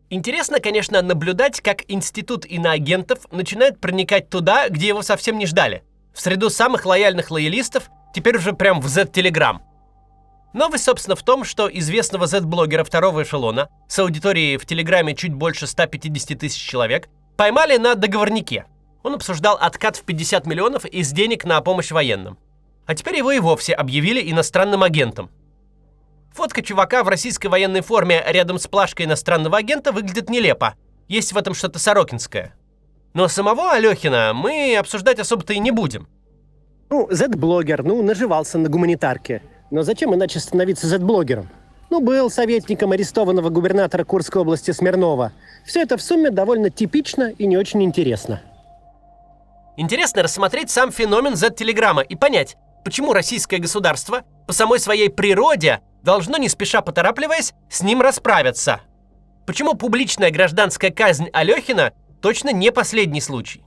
Интересно, конечно, наблюдать, как институт иноагентов начинает проникать туда, где его совсем не ждали. В среду самых лояльных лоялистов, теперь уже прям в Z-Telegram. Новость, собственно, в том, что известного Z-блогера второго эшелона с аудиторией в Телеграме чуть больше 150 тысяч человек поймали на договорнике. Он обсуждал откат в 50 миллионов из денег на помощь военным. А теперь его и вовсе объявили иностранным агентом. Фотка чувака в российской военной форме рядом с плашкой иностранного агента выглядит нелепо. Есть в этом что-то сорокинское. Но самого Алёхина мы обсуждать особо-то и не будем. Z-блогер, наживался на гуманитарке. Но зачем иначе становиться Z-блогером? Был советником арестованного губернатора Курской области Смирнова. Все это в сумме довольно типично и не очень интересно. Интересно рассмотреть сам феномен Z-телеграмма и понять, почему российское государство по самой своей природе должно, не спеша поторапливаясь, с ним расправиться. Почему публичная гражданская казнь Алёхина точно не последний случай.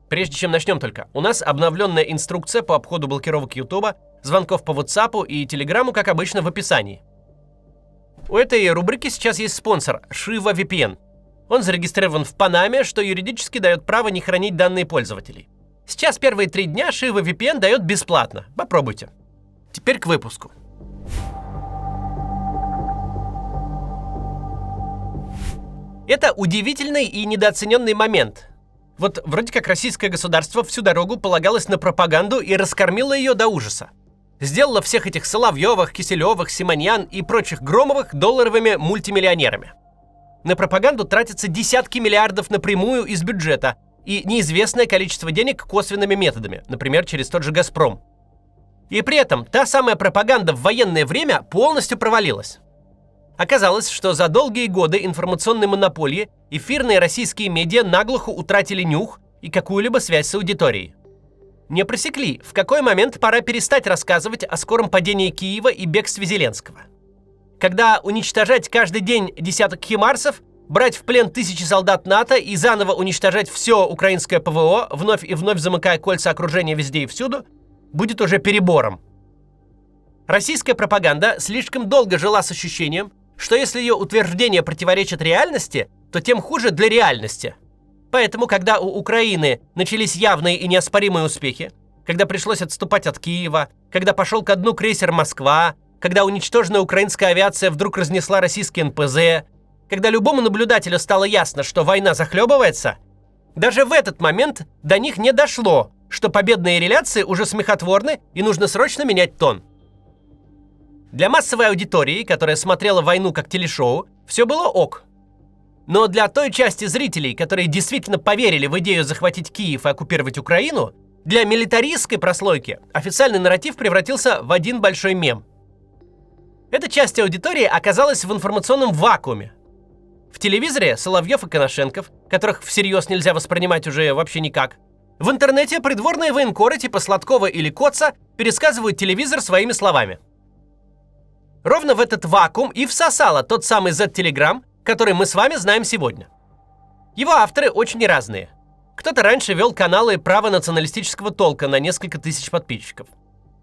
Прежде чем начнем только, у нас обновленная инструкция по обходу блокировок Ютуба, звонков по WhatsApp и Телеграму, как обычно, в описании. У этой рубрики сейчас есть спонсор – Shiva VPN. Он зарегистрирован в Панаме, что юридически дает право не хранить данные пользователей. Сейчас первые 3 дня Shiva VPN дает бесплатно. Попробуйте. Теперь к выпуску. Это удивительный и недооцененный момент. Вот вроде как российское государство всю дорогу полагалось на пропаганду и раскормило ее до ужаса. Сделало всех этих Соловьевых, Киселевых, Симоньян и прочих Громовых долларовыми мультимиллионерами. На пропаганду тратятся десятки миллиардов напрямую из бюджета и неизвестное количество денег косвенными методами, например, через тот же «Газпром». И при этом та самая пропаганда в военное время полностью провалилась. Оказалось, что за долгие годы информационной монополии эфирные российские медиа наглухо утратили нюх и какую-либо связь с аудиторией. Не просекли, в какой момент пора перестать рассказывать о скором падении Киева и бегстве Зеленского. Когда уничтожать каждый день десяток химарсов, брать в плен тысячи солдат НАТО и заново уничтожать все украинское ПВО, вновь и вновь замыкая кольца окружения везде и всюду, будет уже перебором. Российская пропаганда слишком долго жила с ощущением, что если ее утверждения противоречат реальности, то тем хуже для реальности. Поэтому, когда у Украины начались явные и неоспоримые успехи, когда пришлось отступать от Киева, когда пошел ко дну крейсер «Москва», когда уничтоженная украинская авиация вдруг разнесла российский НПЗ, когда любому наблюдателю стало ясно, что война захлебывается, даже в этот момент до них не дошло, что победные реляции уже смехотворны и нужно срочно менять тон. Для массовой аудитории, которая смотрела войну как телешоу, все было ок. Но для той части зрителей, которые действительно поверили в идею захватить Киев и оккупировать Украину, для милитаристской прослойки официальный нарратив превратился в один большой мем. Эта часть аудитории оказалась в информационном вакууме. В телевизоре Соловьев и Коношенков, которых всерьез нельзя воспринимать уже вообще никак. В интернете придворные военкоры типа Сладкова или Коца пересказывают телевизор своими словами. Ровно в этот вакуум и всосало тот самый Z-Telegram, который мы с вами знаем сегодня. Его авторы очень разные. Кто-то раньше вел каналы правонационалистического толка на несколько тысяч подписчиков.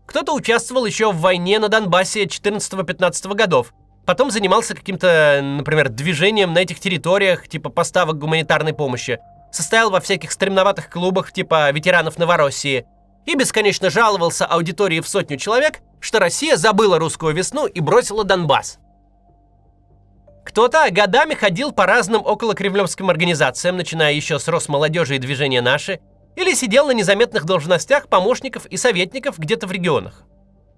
Кто-то участвовал еще в войне на Донбассе 14-15 годов. Потом занимался каким-то, например, движением на этих территориях, типа поставок гуманитарной помощи. Состоял во всяких стремноватых клубах, типа ветеранов Новороссии. И бесконечно жаловался аудитории в 100 человек, что Россия забыла русскую весну и бросила Донбасс. Кто-то годами ходил по разным околокремлевским организациям, начиная еще с Росмолодежи и Движения «Наши», или сидел на незаметных должностях помощников и советников где-то в регионах.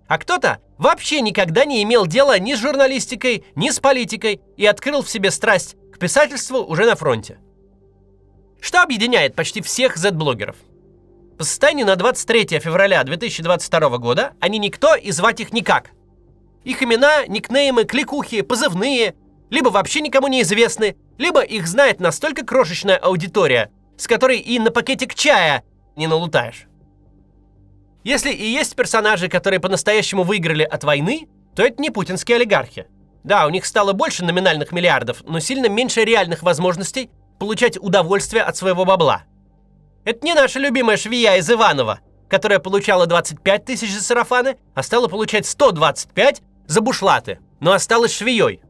А кто-то вообще никогда не имел дела ни с журналистикой, ни с политикой и открыл в себе страсть к писательству уже на фронте. Что объединяет почти всех Z-блогеров? По состоянию на 23 февраля 2022 года они никто и звать их никак. Их имена, никнеймы, кликухи, позывные либо вообще никому не известны, либо их знает настолько крошечная аудитория, с которой и на пакетик чая не налутаешь. Если и есть персонажи, которые по-настоящему выиграли от войны, то это не путинские олигархи. Да, у них стало больше номинальных миллиардов, но сильно меньше реальных возможностей получать удовольствие от своего бабла. Это не наша любимая швея из Иваново, которая получала 25 тысяч за сарафаны, а стала получать 125 за бушлаты, но осталась швеей.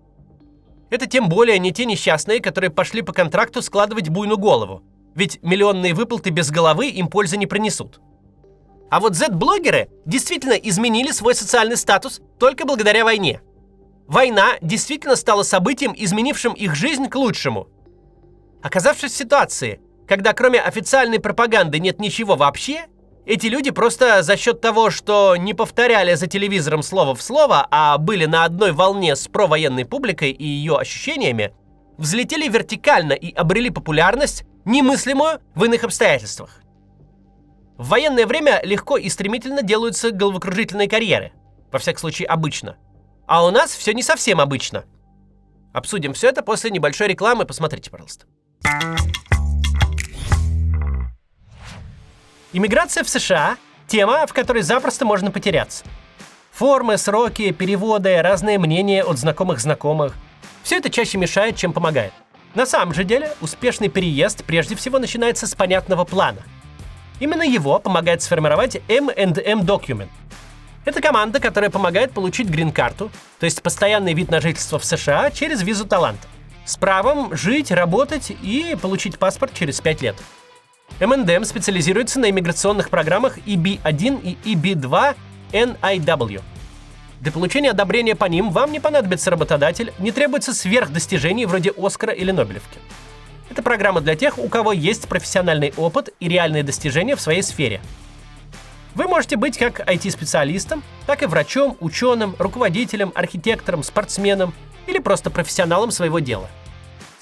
Это тем более не те несчастные, которые пошли по контракту складывать буйную голову. Ведь миллионные выплаты без головы им пользы не принесут. А вот Z-блогеры действительно изменили свой социальный статус только благодаря войне. Война действительно стала событием, изменившим их жизнь к лучшему. Оказавшись в ситуации, когда кроме официальной пропаганды нет ничего вообще, эти люди просто за счет того, что не повторяли за телевизором слово в слово, а были на одной волне с провоенной публикой и ее ощущениями, взлетели вертикально и обрели популярность, немыслимую в иных обстоятельствах. В военное время легко и стремительно делаются головокружительные карьеры. Во всяком случае, обычно. А у нас все не совсем обычно. Обсудим все это после небольшой рекламы. Посмотрите, пожалуйста. Иммиграция в США – тема, в которой запросто можно потеряться. Формы, сроки, переводы, разные мнения от знакомых. Все это чаще мешает, чем помогает. На самом же деле, успешный переезд прежде всего начинается с понятного плана. Именно его помогает сформировать M&M Document. Это команда, которая помогает получить грин-карту, то есть постоянный вид на жительство в США через визу таланта, с правом жить, работать и получить паспорт через 5 лет. M&M специализируется на иммиграционных программах EB-1 и EB-2 NIW. Для получения одобрения по ним вам не понадобится работодатель, не требуется сверхдостижений вроде Оскара или Нобелевки. Это программа для тех, у кого есть профессиональный опыт и реальные достижения в своей сфере. Вы можете быть как IT-специалистом, так и врачом, ученым, руководителем, архитектором, спортсменом или просто профессионалом своего дела.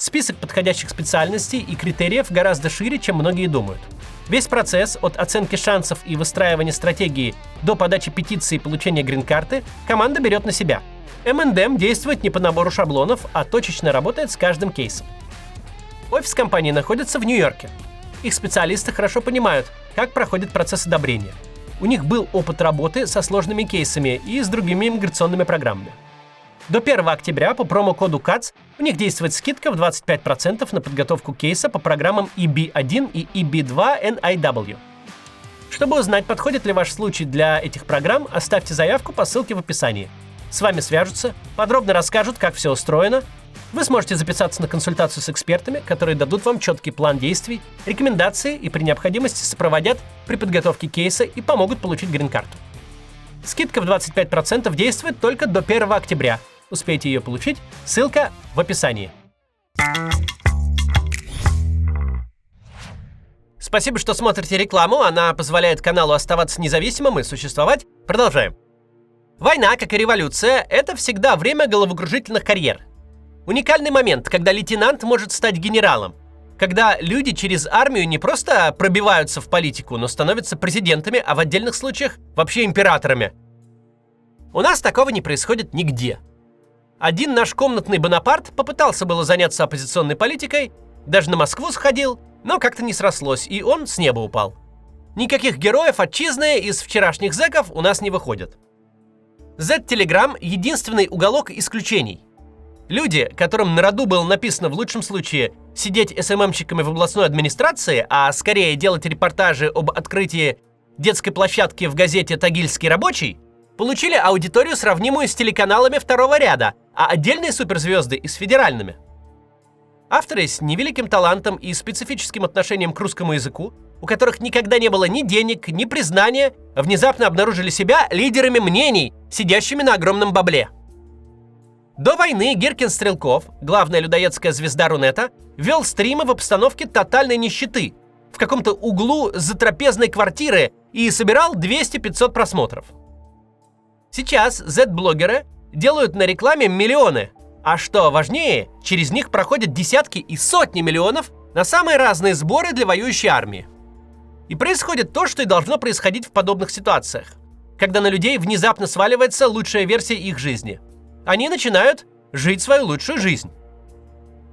Список подходящих специальностей и критериев гораздо шире, чем многие думают. Весь процесс от оценки шансов и выстраивания стратегии до подачи петиции и получения грин-карты команда берет на себя. M&M действует не по набору шаблонов, а точечно работает с каждым кейсом. Офис компании находится в Нью-Йорке. Их специалисты хорошо понимают, как проходит процесс одобрения. У них был опыт работы со сложными кейсами и с другими иммиграционными программами. До 1 октября по промокоду CATS у них действует скидка в 25% на подготовку кейса по программам EB-1 и EB-2 NIW. Чтобы узнать, подходит ли ваш случай для этих программ, оставьте заявку по ссылке в описании. С вами свяжутся, подробно расскажут, как все устроено. Вы сможете записаться на консультацию с экспертами, которые дадут вам четкий план действий, рекомендации и при необходимости сопроводят при подготовке кейса и помогут получить грин-карту. Скидка в 25% действует только до 1 октября. Успейте ее получить, ссылка в описании. Спасибо, что смотрите рекламу, она позволяет каналу оставаться независимым и существовать. Продолжаем. Война, как и революция, это всегда время головокружительных карьер. Уникальный момент, когда лейтенант может стать генералом. Когда люди через армию не просто пробиваются в политику, но становятся президентами, а в отдельных случаях вообще императорами. У нас такого не происходит нигде. Один наш комнатный Бонапарт попытался было заняться оппозиционной политикой, даже на Москву сходил, но как-то не срослось, и он с неба упал. Никаких героев отчизны из вчерашних зэков у нас не выходит. Z-Telegram – единственный уголок исключений. Люди, которым на роду было написано в лучшем случае сидеть СММщиками в областной администрации, а скорее делать репортажи об открытии детской площадки в газете «Тагильский рабочий», получили аудиторию, сравнимую с телеканалами второго ряда, а отдельные суперзвезды и с федеральными. Авторы с невеликим талантом и специфическим отношением к русскому языку, у которых никогда не было ни денег, ни признания, внезапно обнаружили себя лидерами мнений, сидящими на огромном бабле. До войны Гиркин Стрелков, главная людоедская звезда Рунета, вел стримы в обстановке тотальной нищеты, в каком-то углу затрапезной квартиры и собирал 200-500 просмотров. Сейчас Z-блогеры делают на рекламе миллионы, а что важнее, через них проходят десятки и сотни миллионов на самые разные сборы для воюющей армии. И происходит то, что и должно происходить в подобных ситуациях, когда на людей внезапно сваливается лучшая версия их жизни. Они начинают жить свою лучшую жизнь.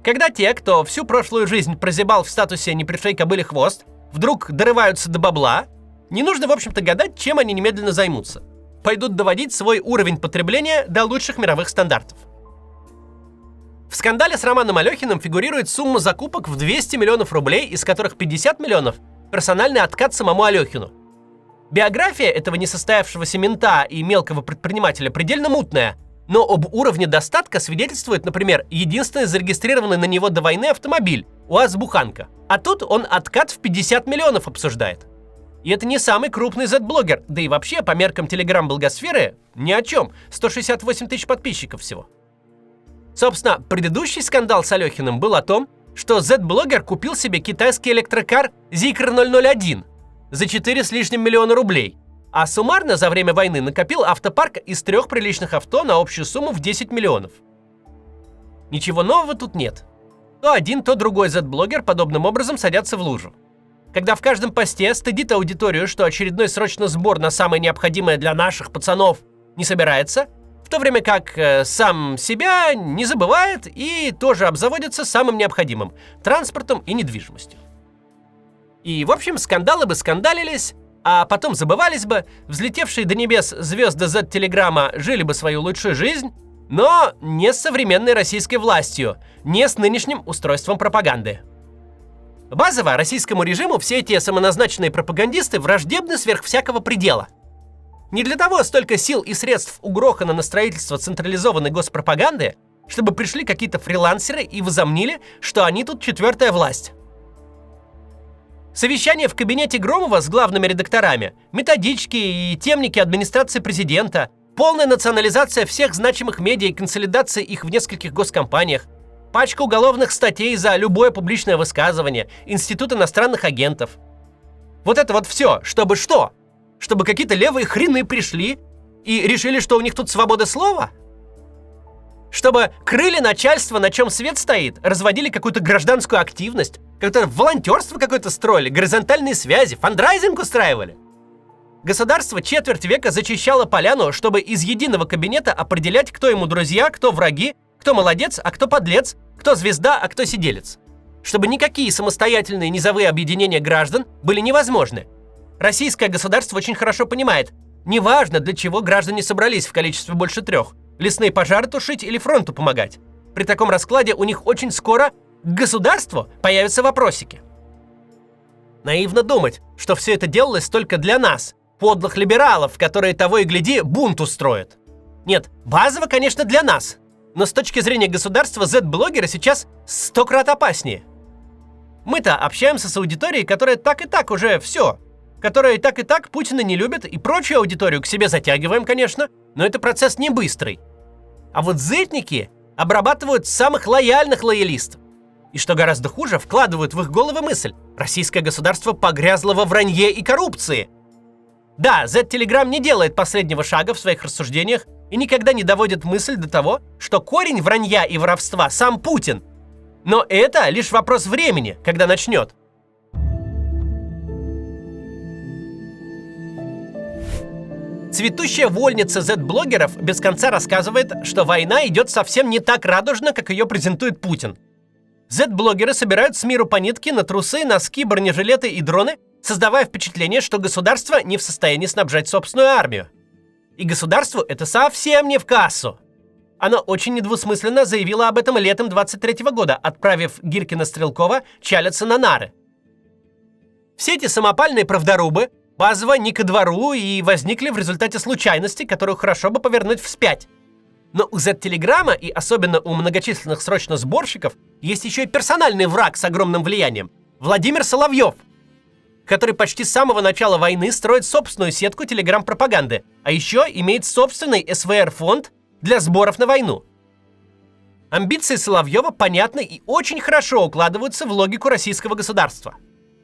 Когда те, кто всю прошлую жизнь прозябал в статусе «не пришей кобыле хвост», вдруг дорываются до бабла, не нужно, в общем-то, гадать, чем они немедленно займутся. Пойдут доводить свой уровень потребления до лучших мировых стандартов. В скандале с Романом Алехиным фигурирует сумма закупок в 200 миллионов рублей, из которых 50 миллионов – персональный откат самому Алехину. Биография этого несостоявшегося мента и мелкого предпринимателя предельно мутная, Но об уровне достатка свидетельствует, например, единственный зарегистрированный на него до войны автомобиль УАЗ-Буханка. А тут он откат в 50 миллионов обсуждает. И это не самый крупный Z-блогер, да и вообще по меркам Telegram-блогосферы ни о чем, 168 тысяч подписчиков всего. Собственно, предыдущий скандал с Алехиным был о том, что Z-блогер купил себе китайский электрокар Zikr 001 за 4 с лишним миллиона рублей, а суммарно за время войны накопил автопарк из 3 приличных авто на общую сумму в 10 миллионов. Ничего нового тут нет. То один, то другой Z-блогер подобным образом садятся в лужу. Когда в каждом посте стыдит аудиторию, что очередной срочный сбор на самое необходимое для наших пацанов не собирается, в то время как сам себя не забывает и тоже обзаводится самым необходимым – транспортом и недвижимостью. И, в общем, скандалы бы скандалились, а потом забывались бы, взлетевшие до небес звезды Z-телеграмма жили бы свою лучшую жизнь, но не с современной российской властью, не с нынешним устройством пропаганды. Базово российскому режиму все эти самоназначенные пропагандисты враждебны сверх всякого предела. Не для того столько сил и средств угрохано на строительство централизованной госпропаганды, чтобы пришли какие-то фрилансеры и возомнили, что они тут четвертая власть. Совещание в кабинете Громова с главными редакторами, методички и темники администрации президента, полная национализация всех значимых медиа и консолидация их в нескольких госкомпаниях, пачка уголовных статей за любое публичное высказывание, институт иностранных агентов. Вот это вот все, чтобы что? Чтобы какие-то левые хрены пришли и решили, что у них тут свобода слова? Чтобы крыли начальство, на чем свет стоит, разводили какую-то гражданскую активность, как-то волонтерство какое-то строили, горизонтальные связи, фандрайзинг устраивали? Государство четверть века зачищало поляну, чтобы из единого кабинета определять, кто ему друзья, кто враги, кто молодец, а кто подлец, кто звезда, а кто сиделец. Чтобы никакие самостоятельные низовые объединения граждан были невозможны. Российское государство очень хорошо понимает, неважно, для чего граждане собрались в количестве больше 3. Лесные пожары тушить или фронту помогать. При таком раскладе у них очень скоро к государству появятся вопросики. Наивно думать, что все это делалось только для нас, подлых либералов, которые того и гляди бунт устроят. Нет, базово, конечно, для нас. Но с точки зрения государства Z-блогеры сейчас 100 крат опаснее. Мы-то общаемся с аудиторией, которая так и так уже все. Которая и так Путина не любит, и прочую аудиторию к себе затягиваем, конечно, но это процесс не быстрый. А вот зетники обрабатывают самых лояльных лоялистов. И что гораздо хуже, вкладывают в их головы мысль: российское государство погрязло во вранье и коррупции. Да, Z-Telegram не делает последнего шага в своих рассуждениях и никогда не доводит мысль до того, что корень вранья и воровства сам Путин. Но это лишь вопрос времени, когда начнет. Цветущая вольница Z-блогеров без конца рассказывает, что война идет совсем не так радужно, как ее презентует Путин. Z-блогеры собирают с миру по нитке на трусы, носки, бронежилеты и дроны, создавая впечатление, что государство не в состоянии снабжать собственную армию. И государству это совсем не в кассу. Оно очень недвусмысленно заявило об этом летом 23-го года, отправив Гиркина-Стрелкова чалиться на нары. Все эти самопальные правдорубы базово не ко двору и возникли в результате случайности, которую хорошо бы повернуть вспять. Но у Z-телеграмма и особенно у многочисленных срочносборщиков есть еще и персональный враг с огромным влиянием – Владимир Соловьев, который почти с самого начала войны строит собственную сетку телеграм-пропаганды, а еще имеет собственный СВР-фонд для сборов на войну. Амбиции Соловьева понятны и очень хорошо укладываются в логику российского государства.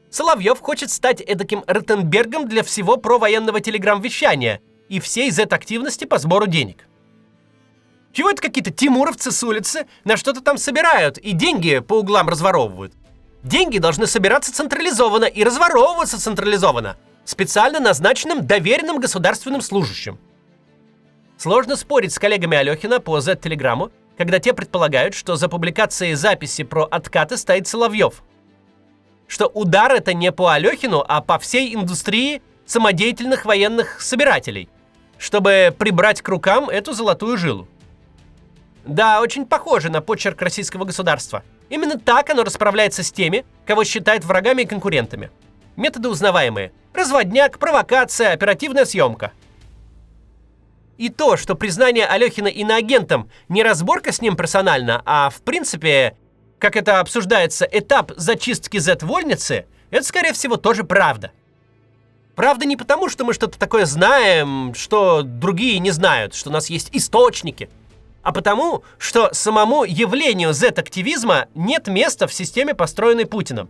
Соловьев хочет стать эдаким Ротенбергом для всего провоенного телеграм-вещания и всей Z-активности по сбору денег. Чего это какие-то тимуровцы с улицы на что-то там собирают и деньги по углам разворовывают? Деньги должны собираться централизованно и разворовываться централизованно, специально назначенным доверенным государственным служащим. Сложно спорить с коллегами Алехина по Z-телеграмму, когда те предполагают, что за публикацией записи про откаты стоит Соловьев. Что удар это не по Алехину, а по всей индустрии самодеятельных военных собирателей, чтобы прибрать к рукам эту золотую жилу. Да, очень похоже на почерк российского государства. Именно так оно расправляется с теми, кого считает врагами и конкурентами. Методы узнаваемые: разводняк, провокация, оперативная съемка. И то, что признание Алехина иноагентом не разборка с ним персонально, а в принципе, как это обсуждается, этап зачистки Z-вольницы, это, скорее всего, тоже правда. Правда не потому, что мы что-то такое знаем, что другие не знают, что у нас есть источники, а потому, что самому явлению Z-активизма нет места в системе, построенной Путиным.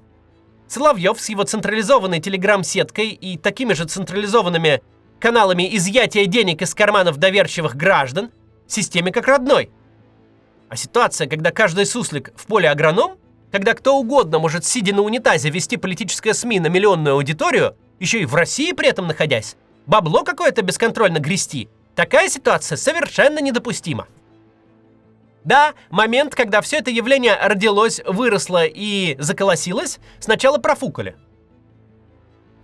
Соловьев с его централизованной телеграм-сеткой и такими же централизованными каналами изъятия денег из карманов доверчивых граждан системе как родной. А ситуация, когда каждый суслик в поле агроном, когда кто угодно может, сидя на унитазе, вести политическое СМИ на миллионную аудиторию, еще и в России при этом находясь, бабло какое-то бесконтрольно грести, такая ситуация совершенно недопустима. Да, момент, когда все это явление родилось, выросло и заколосилось, сначала профукали.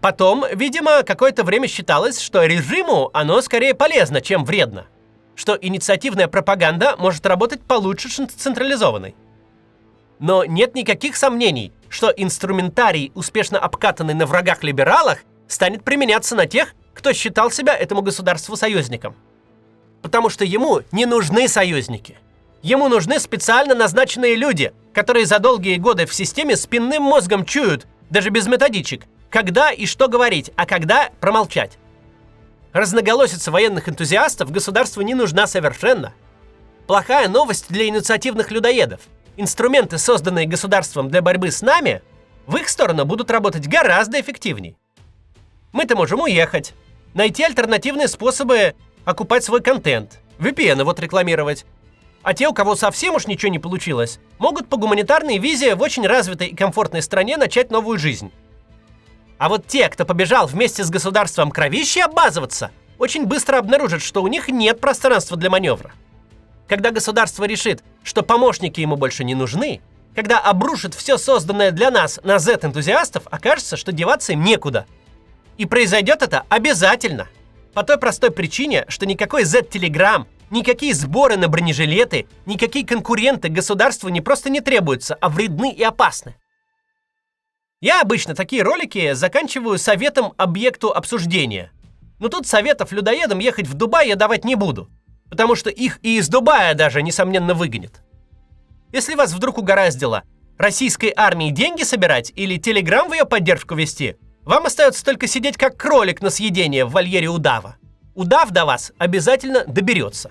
Потом, видимо, какое-то время считалось, что режиму оно скорее полезно, чем вредно. Что инициативная пропаганда может работать получше централизованной. Но нет никаких сомнений, что инструментарий, успешно обкатанный на врагах-либералах, станет применяться на тех, кто считал себя этому государству союзником. Потому что ему не нужны союзники. Ему нужны специально назначенные люди, которые за долгие годы в системе спинным мозгом чуют, даже без методичек, когда и что говорить, а когда промолчать. Разноголосица военных энтузиастов государству не нужна совершенно. Плохая новость для инициативных людоедов. Инструменты, созданные государством для борьбы с нами, в их сторону будут работать гораздо эффективней. Мы-то можем уехать, найти альтернативные способы окупать свой контент, VPN вот рекламировать. А те, у кого совсем уж ничего не получилось, могут по гуманитарной визе в очень развитой и комфортной стране начать новую жизнь. А вот те, кто побежал вместе с государством кровищи обмазываться, очень быстро обнаружат, что у них нет пространства для маневра. Когда государство решит, что помощники ему больше не нужны, когда обрушит все созданное для нас на Z-энтузиастов, окажется, что деваться им некуда. И произойдет это обязательно. По той простой причине, что никакой Z-телеграм, никакие сборы на бронежилеты, никакие конкуренты государству не просто не требуются, а вредны и опасны. Я обычно такие ролики заканчиваю советом объекту обсуждения. Но тут советов людоедам ехать в Дубай я давать не буду, потому что их и из Дубая даже, несомненно, выгонят. Если вас вдруг угораздило российской армии деньги собирать или телеграм в ее поддержку вести, вам остается только сидеть как кролик на съедение в вольере удава. Удав до вас обязательно доберется.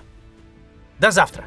До завтра.